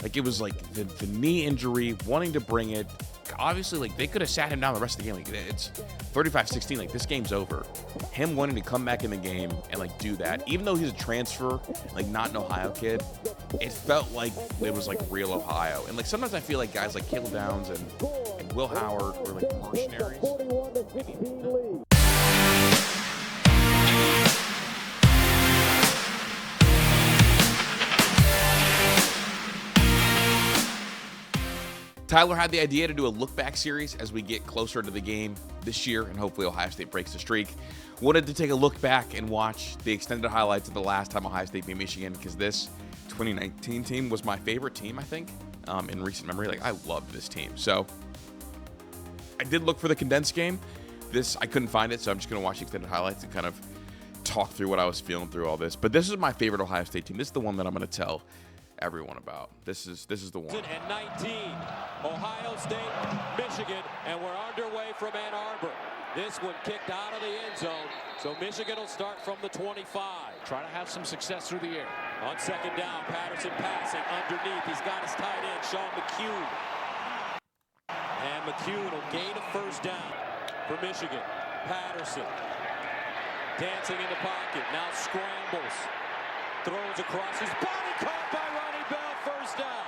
Like, it was like the knee injury, wanting to bring it. Obviously, like, they could have sat him down the rest of the game. Like, it's 35-16. Like, this game's over. Him wanting to come back in the game and, like, do that, even though he's a transfer, like, not an Ohio kid, it felt like it was, like, real Ohio. And, like, sometimes I feel like guys like Caleb Downs and Will Howard were, like, mercenaries. Tyler had the idea to do a look-back series as we get closer to the game this year, and hopefully Ohio State breaks the streak. Wanted to take a look back and watch the extended highlights of the last time Ohio State beat Michigan, because this 2019 team was my favorite team, I think, in recent memory. Like, I loved this team. So I did look for the condensed game. This, I couldn't find it, so I'm just going to watch the extended highlights and kind of talk through what I was feeling through all this. But this is my favorite Ohio State team. This is the one that I'm going to tell everyone about. This is the one. And 19, Ohio State, Michigan, and we're underway from Ann Arbor. This one kicked out of the end zone, so Michigan will start from the 25. Try to have some success through the air. On second down, Patterson passing underneath. He's got his tight end, Sean McCune. And McCune will gain a first down for Michigan. Patterson dancing in the pocket, now scrambles. Throws across his body, caught by Ronnie Bell, first down.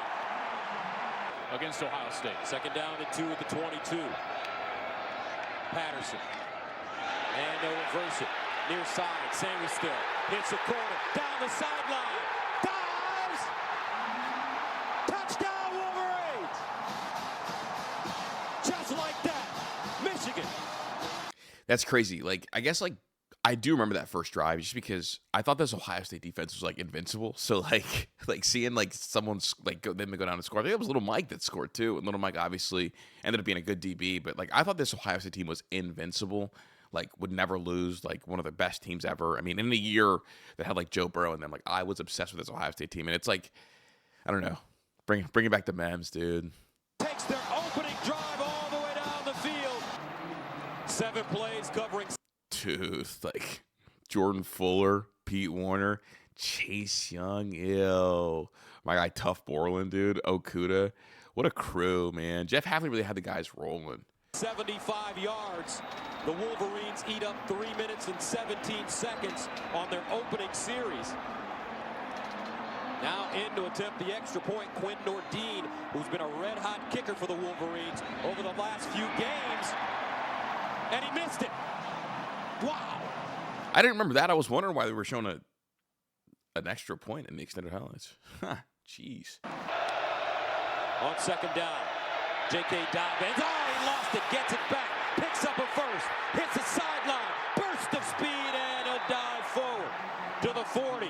Against Ohio State. Second down and 2 at the 22. Patterson. And they'll reverse it. Near side, Sammy still. Hits the corner, down the sideline. Dives! Touchdown, Wolverines! Just like that, Michigan. That's crazy. Like, I guess, like, I do remember that first drive just because I thought this Ohio State defense was, like, invincible. So, like seeing, like, someone's, like, go down and score. I think it was Little Mike that scored, too. And Little Mike obviously ended up being a good DB. But, like, I thought this Ohio State team was invincible. Like, would never lose. Like, one of the best teams ever. I mean, in the year that had, like, Joe Burrow and them, like, I was obsessed with this Ohio State team. And it's, like, I don't know. Bring back the memes, dude. Takes their opening drive all the way down the field. 7 plays covering. Dude, like Jordan Fuller, Pete Warner, Chase Young, ew. My guy Tough Borland, dude, Okuda. What a crew, man. Jeff Hafley really had the guys rolling. 75 yards. The Wolverines eat up 3 minutes and 17 seconds on their opening series. Now in to attempt the extra point, Quinn Nordine, who's been a red-hot kicker for the Wolverines over the last few games. And he missed it. Wow. I didn't remember that. I was wondering why they were showing an extra point in the extended highlights. Jeez. On second down, J.K. Dobbins. Oh, he lost it. Gets it back. Picks up a first. Hits the sideline. Burst of speed and a dive forward to the 40.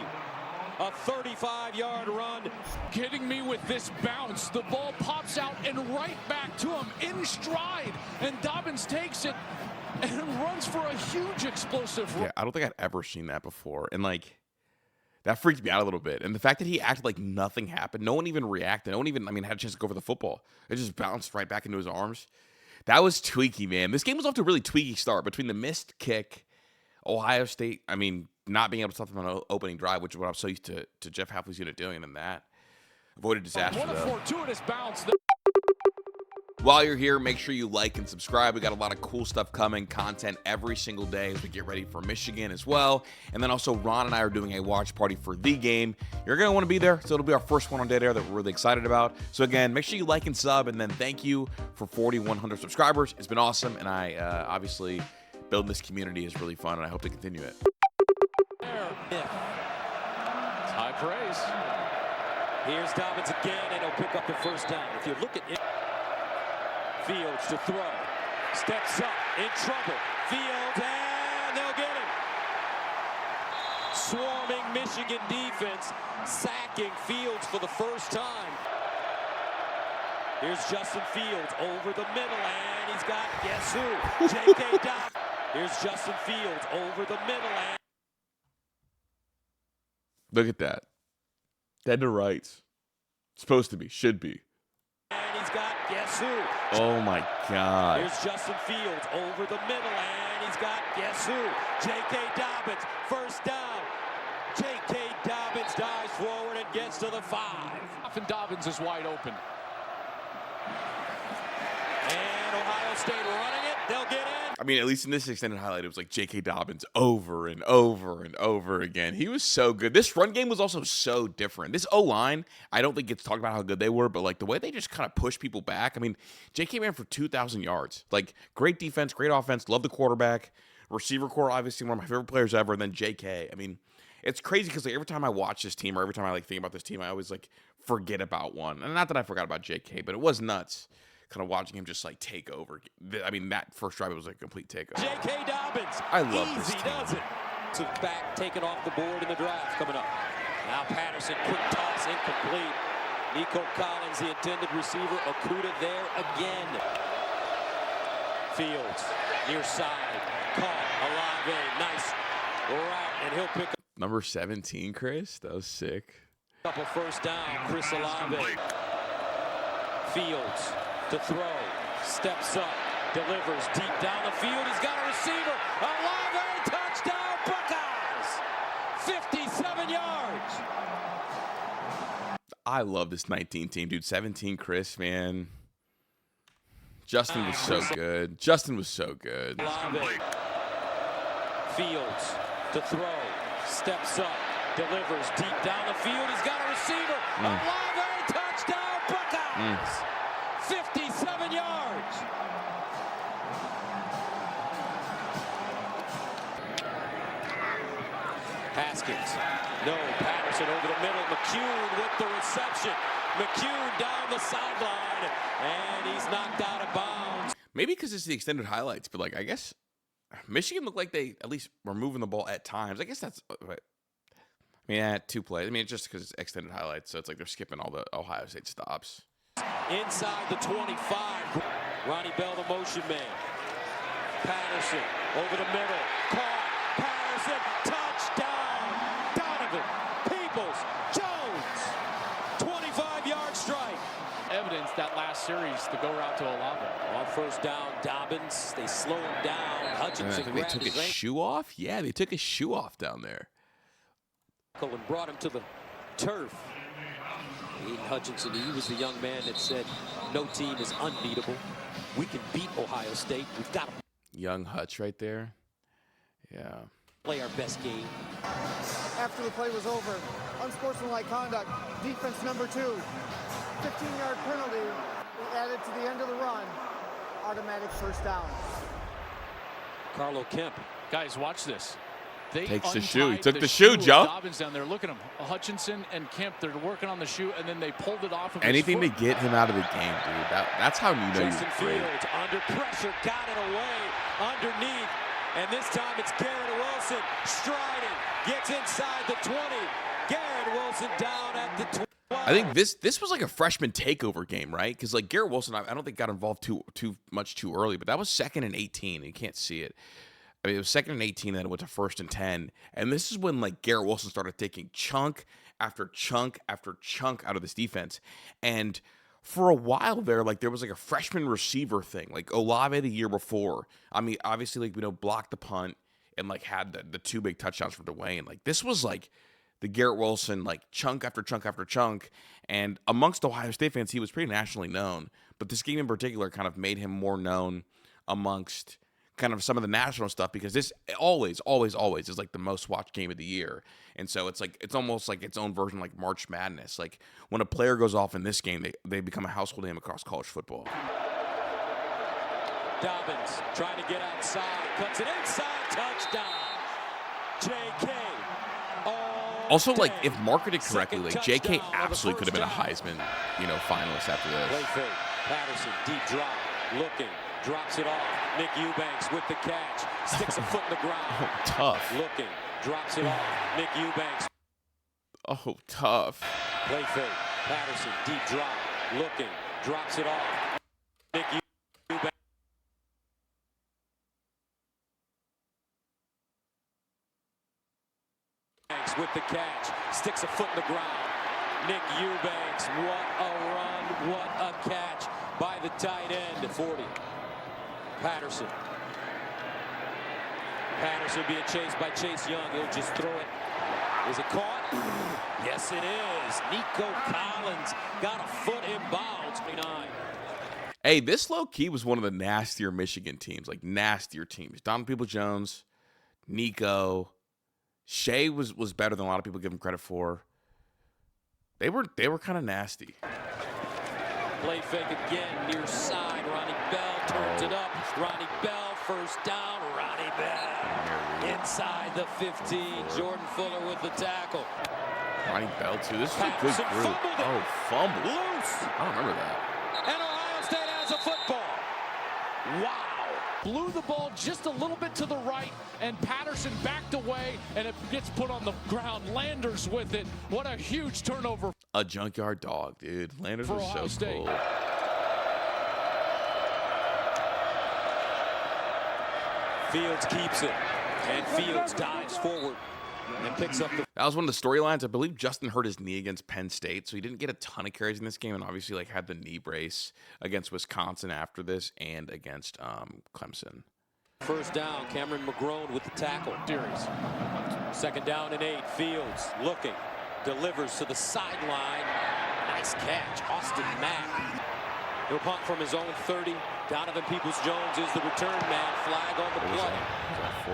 A 35-yard run. Kidding me with this bounce. The ball pops out and right back to him in stride. And Dobbins takes it and runs for a huge explosive run. Yeah, I don't think I'd ever seen that before. And, like, that freaked me out a little bit. And the fact that he acted like nothing happened, no one even reacted. No one even, had a chance to go for the football. It just bounced right back into his arms. That was tweaky, man. This game was off to a really tweaky start between the missed kick, Ohio State, not being able to stop them on an opening drive, which is what I'm so used to Jeff Hafley's unit doing, and that avoided disaster. What a fortuitous bounce. While you're here, make sure you like and subscribe. We got a lot of cool stuff coming, content every single day as we get ready for Michigan as well. And then also Ron and I are doing a watch party for the game. You're going to want to be there, so it'll be our first one on day there that we're really excited about. So again, make sure you like and sub, and then thank you for 4,100 subscribers. It's been awesome, and I obviously building this community is really fun, and I hope to continue it. High praise. Here's Dobbins again, and he'll pick up the first down. If you look at it, Fields to throw. Steps up, in trouble. Fields, and they'll get him. Swarming Michigan defense, sacking Fields for the first time. Here's Justin Fields over the middle, and he's got, guess who? J.K. Dobbins. Here's Justin Fields over the middle, and Look at that. Dead to rights. Supposed to be. Should be. and he's got, guess who? Oh, my God. Here's Justin Fields over the middle, and he's got, guess who? J.K. Dobbins, first down. J.K. Dobbins dives forward and gets to the the 5. And Dobbins is wide open. And Ohio State running it. They'll get in. I mean, at least in this extended highlight, it was like J.K. Dobbins over and over and over again. He was so good. This run game was also so different. This O-line, I don't think gets talked about how good they were, but like the way they just kind of push people back. I mean, J.K. ran for 2,000 yards. Like, great defense, great offense, love the quarterback. Receiver core, obviously one of my favorite players ever, and then J.K. I mean, it's crazy because like every time I watch this team or every time I like think about this team, I always like forget about one. And not that I forgot about J.K., but it was nuts. Kind of watching him just like take over. I mean, that first drive was like a complete takeover. J.K. Dobbins. I love this team. Does it. So back taken off the board in the draft coming up. Now Patterson, quick toss, incomplete. Nico Collins, the intended receiver. Okuda there again. Fields, near side. Caught. Olave, nice route, and he'll pick up. Number 17, Kris. That was sick. Couple first down. Chris Olave. Fields. To throw, steps up, delivers deep down the field. He's got a receiver. Olave, touchdown, Buckeyes! 57 yards. I love this 19 team, dude. 17, Kris, man. Justin was so good. Justin was so good. Olave. Fields to throw, steps up, delivers deep down the field. He's got a receiver. Olave, touchdown, Buckeyes! 57 yards. Haskins. No. Patterson over the middle. McCune with the reception. McCune down the sideline. And he's knocked out of bounds. Maybe because it's the extended highlights, but like I guess Michigan looked like they at least were moving the ball at times. I guess that's. I mean, yeah, 2 plays. I mean, it's just because it's extended highlights, so it's like they're skipping all the Ohio State stops. Inside the 25. Ronnie Bell, the motion man. Patterson over the middle. Caught. Patterson. Touchdown. Donovan. Peoples. Jones. 25-yard strike. Evidence that last series to go route to Olave. On first down, Dobbins. They slow him down. Hutchinson They took his shoe off? Yeah, they took his shoe off down there. And brought him to the turf. Aiden Hutchinson, he was the young man that said, no team is unbeatable. We can beat Ohio State. We've got to Young Hutch right there. Yeah. play our best game. After the play was over, unsportsmanlike conduct, defense number 2, 15-yard penalty added to the end of the run, automatic first down. Carlo Kemp. Guys, watch this. They Takes the shoe. He took the shoe shoe, Joe. Dobbins down there. Look at him. Hutchinson and Kemp, they're working on the shoe, and then they pulled it off of Anything to his foot. get him out of the game, dude. That's how you know Justin you're great. Fields under pressure, got it away underneath. And this time it's Garrett Wilson striding, gets inside the 20. Garrett Wilson down at the 20. I think this was like a freshman takeover game, right? Because like Garrett Wilson, I don't think got involved too much too early, but that was 2nd and 18. You can't see it. I mean, it was 2nd and 18, then it went to 1st and 10. And this is when like Garrett Wilson started taking chunk after chunk after chunk out of this defense. And for a while there, like there was like a freshman receiver thing, like Olave the year before. I mean, obviously, like, blocked the punt and like had the 2 big touchdowns from Dwayne. Like this was like the Garrett Wilson, like chunk after chunk after chunk. And amongst Ohio State fans, he was pretty nationally known. But this game in particular kind of made him more known amongst kind of some of the national stuff, because this always is like the most watched game of the year. And so it's like, it's almost like its own version, like March Madness. Like when a player goes off in this game, they become a household name across college football. Dobbins trying to get outside, cuts it inside, touchdown. J.K. Also, like, if marketed correctly, like J.K. absolutely could have been a Heisman, finalist after Play this. fake. Patterson, deep drop, looking, drops it off. Nick Eubanks with the catch, sticks a foot in the ground. Tough. Looking, drops it off. Nick Eubanks. Oh, tough. Play fake. Patterson, deep drop, looking, drops it off. Nick Eubanks. With the catch, sticks a foot in the ground. Nick Eubanks, what a run, what a catch by the tight end. 40. Patterson. Patterson being chased by Chase Young. He'll just throw it Is it caught? Yes, it is. Nico Collins got a foot in bounds. 29. Hey, this low-key was one of the nastier Michigan teams, like nastier teams. Donovan Peoples-Jones, Nico, Shea was better than a lot of people give him credit for. They were kind of nasty. Play fake again, near side. Ronnie Bell turns it up. Ronnie Bell, first down. Ronnie Bell inside the 15. Jordan Fuller with the tackle. Ronnie Bell, too. This is a good group. Oh, fumble. Loose. I don't remember that. And Ohio State has a football. Wow. Blew the ball just a little bit to the right, and Patterson backed away, and it gets put on the ground. Landers with it. What a huge turnover. A junkyard dog, dude. Landers For was Ohio so State. cool. Fields keeps it, and Fields dives forward and picks up the. That was one of the storylines. I believe Justin hurt his knee against Penn State, so he didn't get a ton of carries in this game, and obviously like had the knee brace against Wisconsin after this and against Clemson. First down, Cameron McGrone with the tackle. Series. Second down and 8. Fields looking, delivers to the sideline. Nice catch, Austin Mack. He'll punt from his own 30. Donovan Peoples-Jones is the return man. Flag on the play.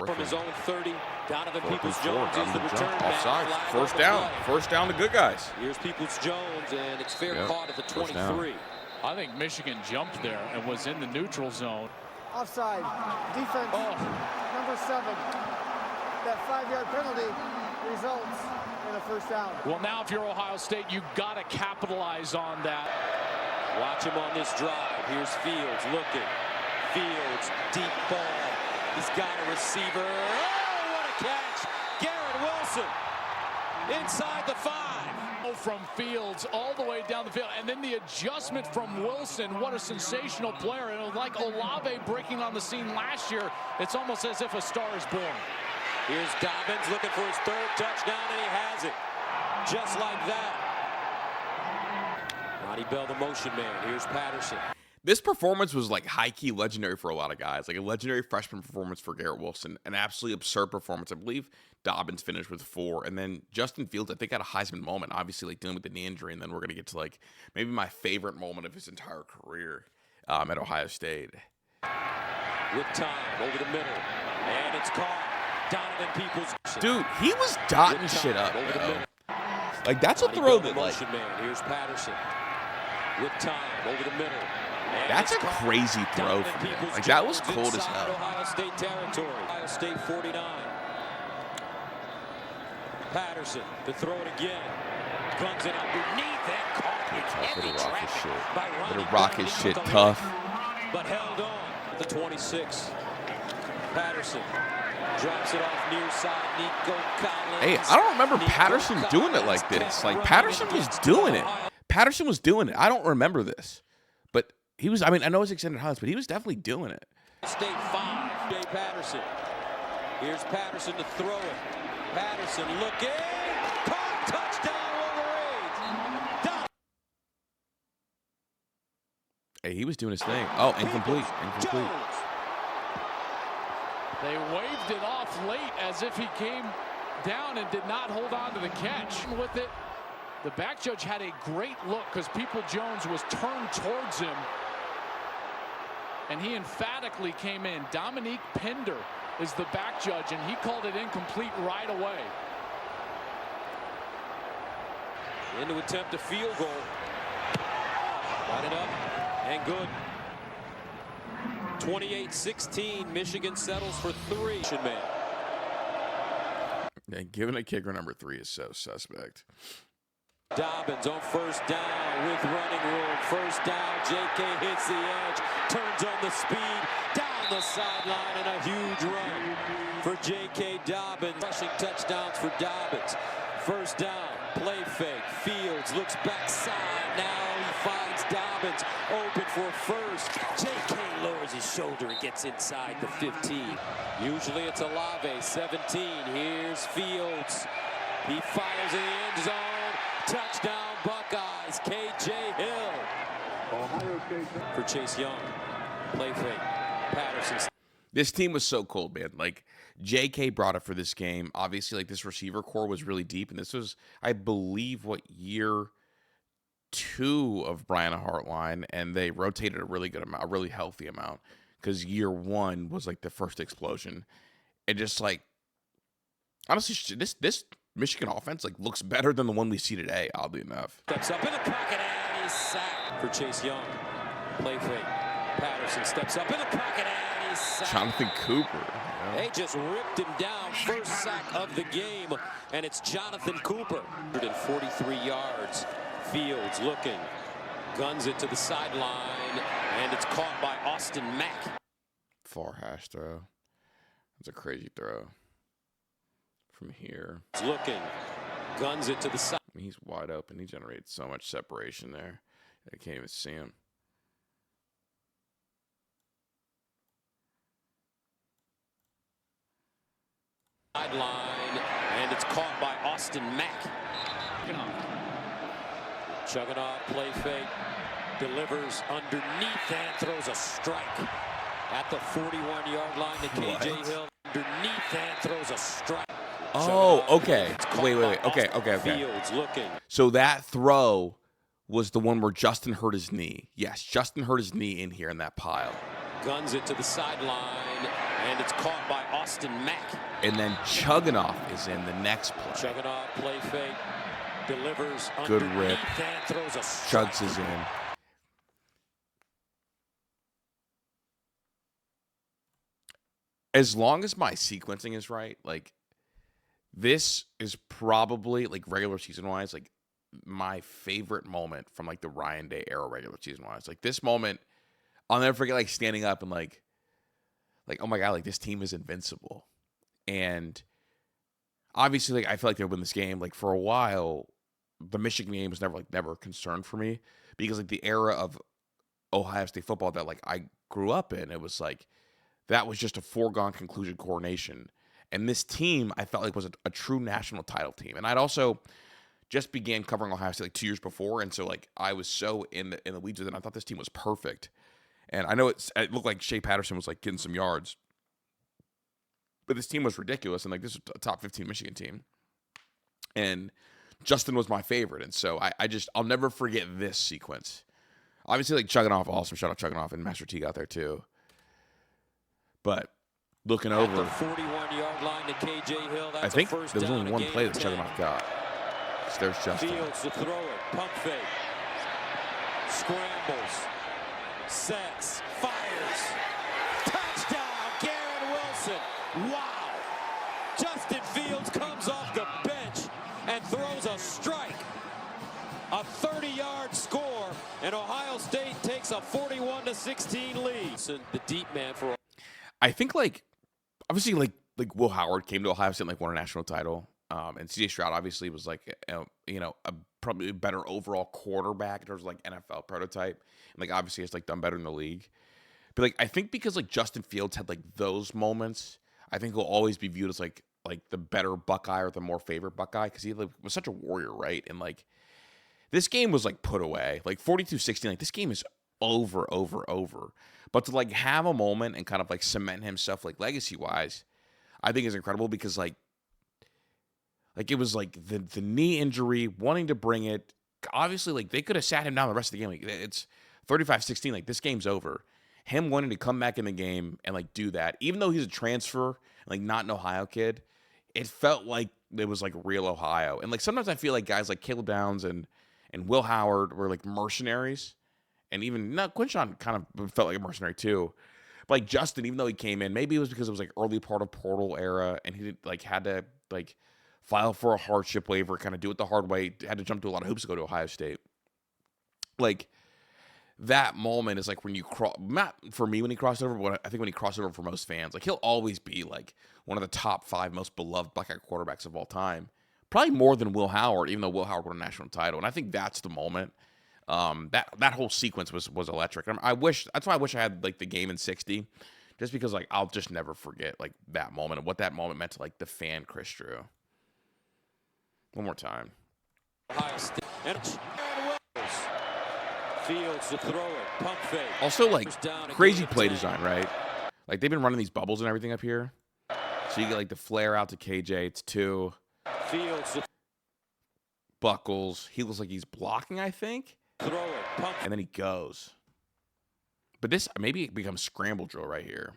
From his own 30. Donovan Peoples-Jones is the return man. Offside. Flag First on the down. play. First down to good guys. Here's Peoples-Jones, and it's fair caught at the 23. I think Michigan jumped there and was in the neutral zone. Offside. Defense. Number 7. That 5-yard penalty results in a first down. Well, now if you're Ohio State, you got to capitalize on that. Watch him on this drive. Here's Fields looking. Fields, deep ball. He's got a receiver. Oh, what a catch. Garrett Wilson inside the 5. From Fields all the way down the field, and then the adjustment from Wilson. What a sensational player. And like Olave breaking on the scene last year, it's almost as if a star is born. Here's Dobbins looking for his 3rd touchdown, and he has it. Just like that. Ronnie Bell, the motion man. Here's Patterson. This performance was like high-key legendary for a lot of guys. Like a legendary freshman performance for Garrett Wilson. An absolutely absurd performance. I believe Dobbins finished with 4. And then Justin Fields, I think, had a Heisman moment. Obviously, like dealing with the knee injury. And then we're going to get to like maybe my favorite moment of his entire career at Ohio State. With time over the middle. And it's caught. Donovan Peoples. Dude, he was dotting shit up, bro. Like, that's a throw that, like... Man. Here's Patterson. With time over the middle. That's a crazy throw from him. Like, that was cold as hell. Ohio State territory. Ohio State 49. Patterson to throw it again. Guns it underneath and caught in heavy traffic by Ronnie Little rock his shit tough. But held on. The 26. Patterson drops it off near side. Nico Collins. Hey, I don't remember Patterson doing it like this. Like, Patterson was doing it. Patterson was doing it. I don't remember this. But he was, I mean, I know it's extended highlights, but he was definitely doing it. State 5. Jay Patterson. Here's Patterson to throw it. Patterson looking. Caught. Touchdown Wolverines. Hey, he was doing his thing. Oh, incomplete. Incomplete. They waved it off late as if he came down and did not hold on to the catch. With it, the back judge had a great look because Peoples-Jones was turned towards him, and he emphatically came in. Dominique Pinder is the back judge, and he called it incomplete right away. In to attempt a field goal. Got it up and good. 28-16, Michigan settles for 3. Yeah, giving a kicker number 3 is so suspect. Dobbins on first down with running room. First down, JK hits the edge, turns on the speed, down the sideline, and a huge run for JK Dobbins. Rushing touchdowns for Dobbins. First down, play fake. Fields looks backside. Now he finds Dobbins open for first. JK lowers his shoulder and gets inside the 15. Usually it's Olave, 17. Here's Fields. He fires in the end zone. Touchdown Buckeyes. KJ Hill for Chase Young. Play fake. Patterson. This team was so cold, man. Like, J.K. brought it for this game. Obviously, like, this receiver core was really deep, and this was, I believe, year 2 of Brian Hartline, and they rotated a really good amount, a really healthy amount, because year 1 was, like, the first explosion. And just, like, honestly, this Michigan offense, like, looks better than the one we see today, oddly enough. Steps up in the pocket, and he's sacked for Chase Young. Play fake. Patterson steps up in the pocket, and he's sacked. Jonathan Cooper. You know? They just ripped him down. First sack of the game, and it's Jonathan Cooper. 143 yards. Fields looking. Guns it to the sideline, and it's caught by Austin Mack. Far hash throw. That's a crazy throw. From here. He's looking. Guns it to the side. I mean, he's wide open. He generated so much separation there. I can't even see him. Sideline, and it's caught by Austin Mack. Chugging play fake, delivers underneath and throws a strike at the 41-yard line to KJ Hill. Underneath and throws a strike. Oh, okay. Wait. Okay. Fields looking. So that throw was the one where Justin hurt his knee. Yes, Justin hurt his knee in here in that pile. Guns it to the sideline, and it's caught by Austin Mack. And then Chugginoff is in the next play. Chugginoff play fake, delivers good underneath rip. and throws a strike. Chugs is in. As long as my sequencing is right, like, this is probably, like, regular season-wise, like, my favorite moment from, like, the Ryan Day era regular season-wise. Like, this moment, I'll never forget, like, standing up and, like, oh, my God, like, this team is invincible. And obviously, like, I feel like they win this game. Like, for a while, the Michigan game was never a concern for me because, like, the era of Ohio State football that, like, I grew up in, it was, like, that was just a foregone conclusion coronation. And this team, I felt like, was a true national title team. And I'd also just began covering Ohio State, like, 2 years before. And so, like, I was so in the weeds with it. I thought this team was perfect. And I know it looked like Shea Patterson was, like, getting some yards. But this team was ridiculous. And, like, this was a top 15 Michigan team. And Justin was my favorite. And so I'll never forget this sequence. Obviously, like, Chugginoff, awesome. Shout out Chugginoff and Master T got there, too. But looking over, the 41-yard line to KJ Hill. That's I think there was only one play that Chugginoff got. So there's Justin. Fields to throw it. Pump fake. Scrambles. Sets. Fires. Touchdown, Garrett Wilson. Wow. Justin Fields comes off the bench and throws a strike. A 30-yard score, and Ohio State takes a 41-16 lead. So the deep man for. I think, like, obviously, like Will Howard came to Ohio State and, like, won a national title. And C.J. Stroud obviously was, like, a probably a better overall quarterback in terms of, like, NFL prototype. And, like, obviously has, like, done better in the league. But, like, I think because, like, Justin Fields had, like, those moments, I think he'll always be viewed as, like the better Buckeye or the more favorite Buckeye because he, like, was such a warrior, right? And, like, this game was, like, put away. Like, 42-16, like, this game is over. But to, like, have a moment and kind of, like, cement himself, like, legacy-wise, I think is incredible because, like, it was, like, the knee injury, wanting to bring it. Obviously, like, they could have sat him down the rest of the game. Like, it's 35-16. Like, this game's over. Him wanting to come back in the game and, like, do that, even though he's a transfer, like, not an Ohio kid, it felt like it was, like, real Ohio. And, like, sometimes I feel like guys like Caleb Downs and Will Howard were, like, mercenaries. And even Quinshon kind of felt like a mercenary too. But, like, Justin, even though he came in, maybe it was because it was, like, early part of portal era and he like had to, like, file for a hardship waiver, kind of do it the hard way, had to jump through a lot of hoops to go to Ohio State. Like, that moment is, like, when you not for me when he crossed over, but I think when he crossed over for most fans, like, he'll always be, like, one of the top 5 most beloved Buckeye quarterbacks of all time. Probably more than Will Howard, even though Will Howard won a national title. And I think that's the moment. That whole sequence was electric. That's why I wish I had, like, the game in 60, just because, like, I'll just never forget, like, that moment and what that moment meant to, like, the fan Kris Drew. One more time. Ohio State. Fields to throw it. Pump fake. Also, like, crazy play design, right? Like, they've been running these bubbles and everything up here. So you get, like, the flare out to KJ. It's 2. Fields. Buckles. He looks like he's blocking, I think. Throw it. Pump. And then he goes. But this, maybe it becomes scramble drill right here.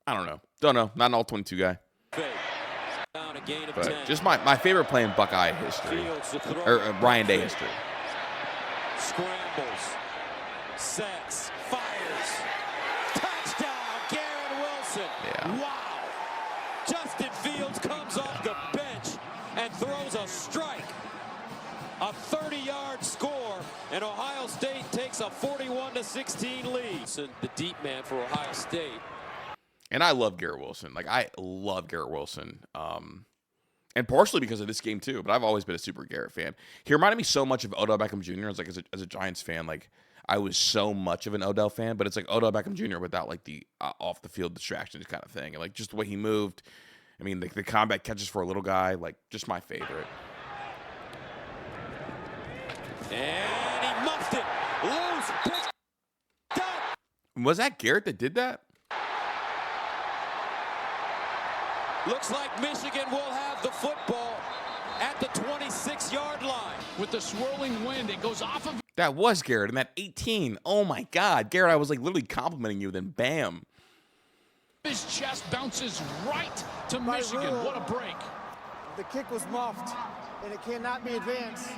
I don't know. Don't know. Not an all-22 guy. Down a gain of But 10. just my favorite play in Buckeye history. Or Ryan Day history. Scrambles. Sets. Fires. Touchdown, Garrett Wilson. Yeah. Wow. Justin Fields comes off the bench and throws a strike. A 30-yard score, and Ohio State takes a 41-16 lead. The deep man for Ohio State. And I love Garrett Wilson. Like, I love Garrett Wilson. And partially because of this game, too. But I've always been a super Garrett fan. He reminded me so much of Odell Beckham Jr. As a Giants fan, like, I was so much of an Odell fan. But it's like Odell Beckham Jr. without, like, the off-the-field distractions kind of thing. And, like, just the way he moved. I mean, the combat catches for a little guy. Like, just my favorite. And he muffed it. Loose. Pick. Done. Was that Garrett that did that? Looks like Michigan will have the football at the 26-yard line. With the swirling wind, it goes off of That was Garrett. And that 18. Oh, my God. Garrett, I was, like, literally complimenting you. Then, bam. his chest, bounces right to By Michigan. rule, What a break. The kick was muffed, and it cannot be advanced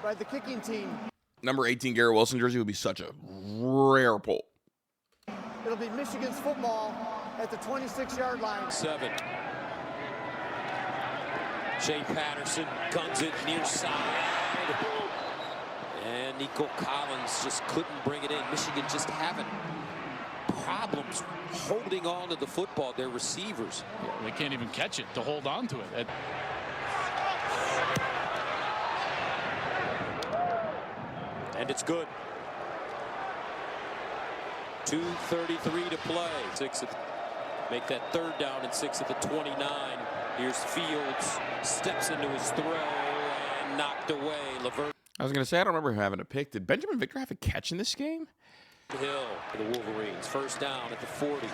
by the kicking team. Number 18 Garrett Wilson jersey would be such a rare pull. It'll be Michigan's football at the 26-yard line. 7. Shea Patterson guns it near side. And Nico Collins just couldn't bring it in. Michigan just having problems holding on to the football, their receivers. They can't even catch it to hold on to it. And it's good. 2:33 to play. Make that third down and 6 at the 29. Here's Fields, steps into his throw and knocked away. Levert I was going to say, I don't remember him having a pick. Did Benjamin Victor have a catch in this game? Hill for the Wolverines. First down at the 40.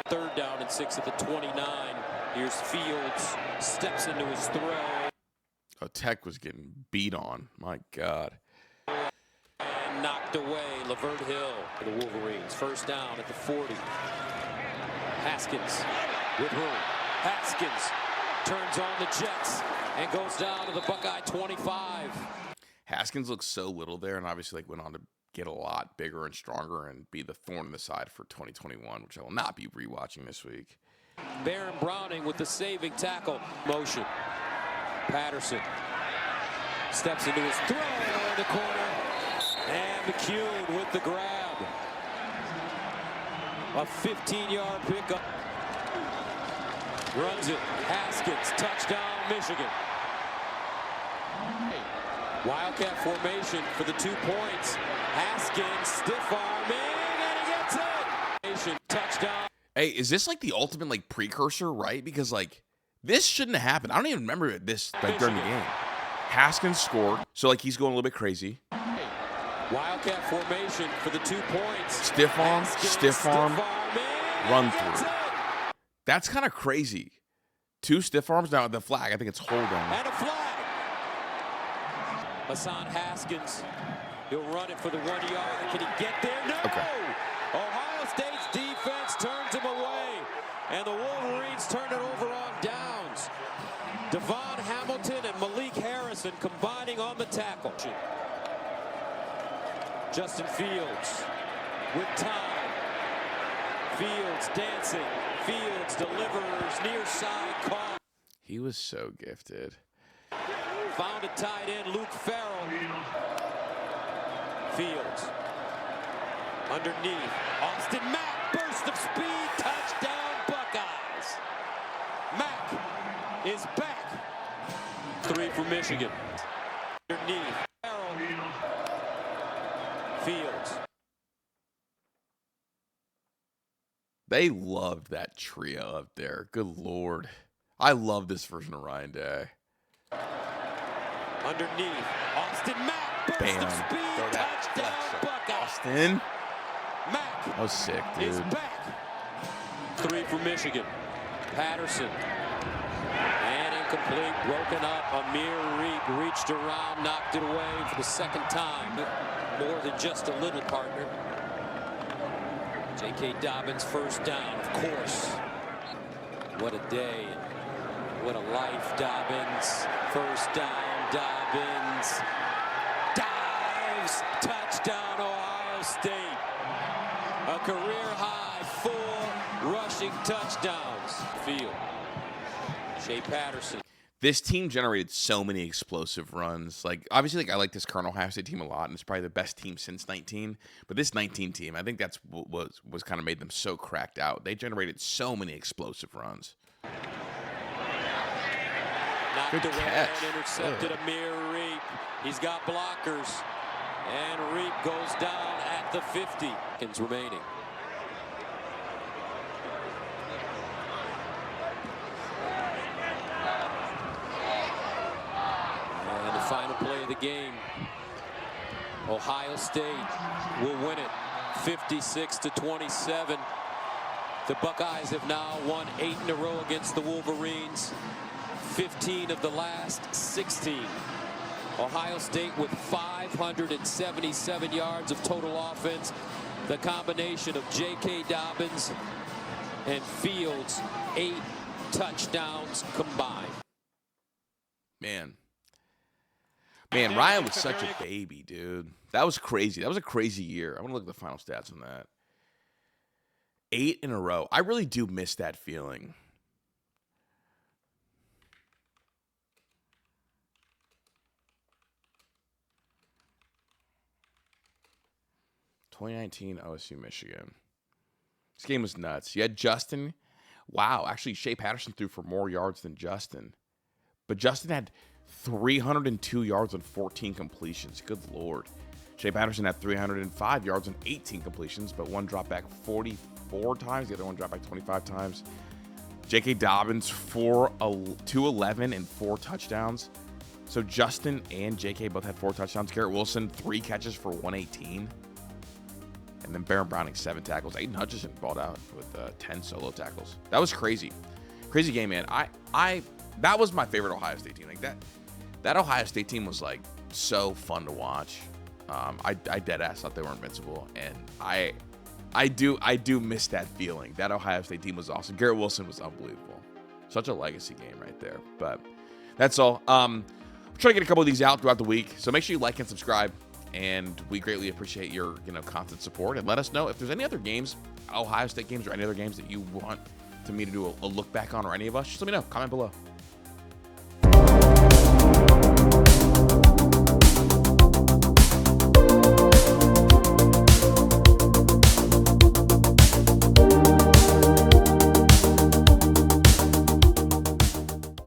Third down and 6 at the 29. Here's Fields, steps into his throw. Oh, Tech was getting beat on. My God. And knocked away. Levert Hill for the Wolverines. First down at the 40. Haskins with room. Haskins turns on the Jets and goes down to the Buckeye 25. Haskins looks so little there, and obviously went on to get a lot bigger and stronger and be the thorn in the side for 2021, which I will not be rewatching this week. Baron Browning with the saving tackle. Motion. Patterson steps into his throw in the corner. And McCune with the grab. A 15-yard pickup. Runs it. Haskins. Touchdown, Michigan. Wildcat formation for the 2 points. Haskins stiff arming, and he gets it. Touchdown. Hey, is this like the ultimate like precursor, right? Because like this shouldn't have happened. I don't even remember this like during the game. Haskins scored, so like he's going a little bit crazy. Wildcat formation for the 2 points. Stiff arm, Haskins, stiff arm, run through. it. That's kind of crazy. 2 stiff arms now at the flag. I think it's holding. And a flag. Hassan Haskins, he'll run it for the 1 yard. Can he get there? No! Okay. Ohio State's defense turns him away, and the Wolverines turn it over on downs. Devon Hamilton and Malik Harrison combining on the tackle. Justin Fields with time. Fields dancing. Fields delivers near side call. He was so gifted. Found a tight end, Luke Farrell. Fields. Underneath. Austin Mack, burst of speed, touchdown Buckeyes. Mack is back. 3 for Michigan. Underneath. Farrell. Fields. They loved that trio up there. Good Lord. I love this version of Ryan Day. Underneath. Austin Mack, burst Bam. of speed, Throw that touchdown flex up. Buckeyes. Austin. Mack That was sick, is dude. back. three for Michigan. Patterson. And incomplete, broken up. Amir Reep reached around, knocked it away for the second time. More than just a little, partner. J.K. Dobbins first down, of course. What a day. What a life, Dobbins. First down, Dobbins. Dives, touchdown, Ohio State. A career-high 4 rushing touchdowns. Field. Shea Patterson. This team generated so many explosive runs. Like, obviously, like, I like this current Ohio State team a lot, and it's probably the best team since 19. But this 19 team, I think that's what was kind of made them so cracked out. They generated so many explosive runs. Knocked away and intercepted Amir Reep. He's got blockers. And Reep goes down at the 50. Seconds remaining. And the final play of the game. Ohio State will win it 56-27. The Buckeyes have now won 8 in a row against the Wolverines. 15 of the last 16. Ohio State with 577 yards of total offense. The combination of J.K. Dobbins and Fields, 8 touchdowns combined. Man, Ryan was such a baby, dude. That was crazy. That was a crazy year. I want to look at the final stats on that. 8 in a row. I really do miss that feeling. (2019) OSU Michigan. This game was nuts. You had Justin. Wow, actually, Shea Patterson threw for more yards than Justin. But Justin had 302 yards on 14 completions. Good Lord. Shea Patterson had 305 yards on 18 completions, but one dropped back 44 times. The other one dropped back 25 times. J.K. Dobbins, 211 and 4 touchdowns. So Justin and J.K. both had 4 touchdowns. Garrett Wilson, 3 catches for 118. And then Baron Browning, 7 tackles. Aiden Hutchinson balled out with 10 solo tackles. That was crazy. Crazy game, man. That was my favorite Ohio State team. Like that Ohio State team was like so fun to watch. I dead ass thought they were invincible, and I do miss that feeling. That Ohio State team was awesome. Garrett Wilson was unbelievable. Such a legacy game right there. But that's all. I'm trying to get a couple of these out throughout the week, so make sure you like and subscribe. And we greatly appreciate your constant support. And let us know if there's any other games, Ohio State games, or any other games that you want me to do a look back on, or any of us. Just let me know. Comment below.